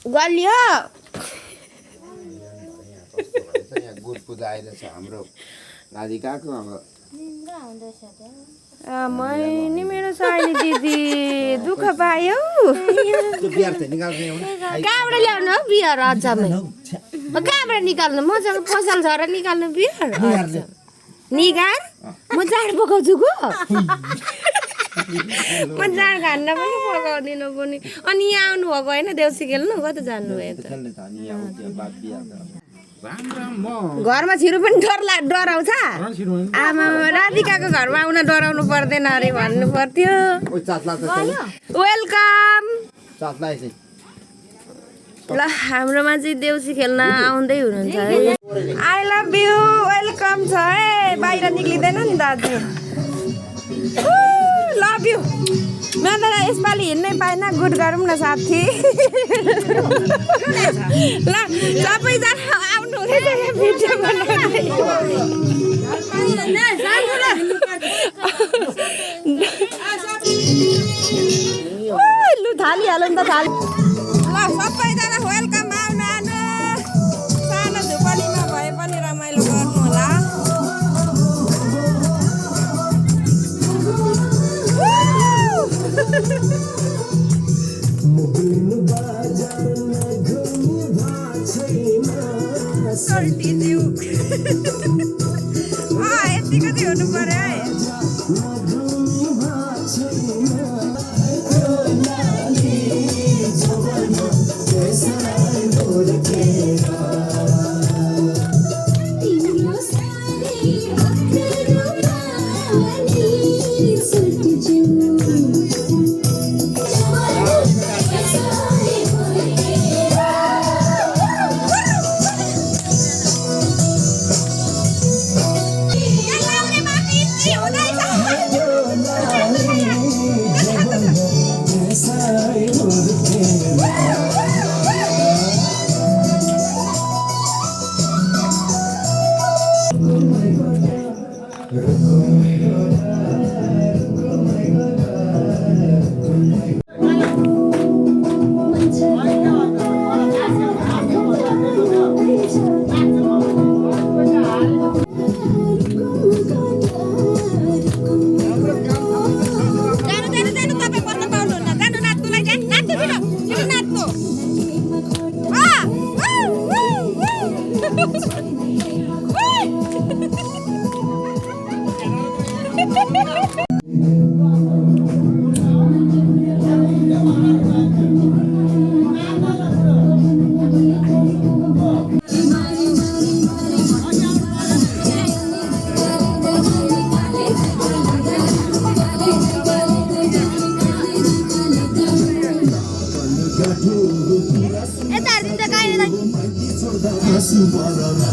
गलियो good पूजा आइरहेछ हाम्रो राधिकाको अब मैले मेरो साइली दिदी दुःख पायो कहाँबाट ल्याउनु हो बियर अझमै कहाँबाट निकाल्नु मजाको पसल छ र निकाल्नु बियर निगार म जाँड पकाउँछु गो म जाँड खान्न पनि पकाउँदिनँ पनि अनि यहाँ आउनुभएको होइन देउसी खेल्नु कता जानुभयो त घरमा छिरो पनि डराउँछ आमा राधिकाको घरमा आउन डराउनु पर्दैन अरे भन्नु पर्थ्यो वेलकम ल हाम्रोमा चाहिँ देउसी खेल्न आउँदै हुनुहुन्छ है आई लभ यु वेलकम छ है बाहिर निक्लिँदैन नि दाजु लभ यु म त यसपालि हिँड्नै पाएन गुड गरौँ न साथी ल सबैजना आउनु हुँदैछ यहाँ भिडियो बनाउँदै लु थालिहाल्नु त थाली ल सबैजना वेलकम आउनु आउनु सानो झुपडीमा भए पनि रमाइलो गर्नु होला यतिको चाहिँ हुनु पर्यो है Yes,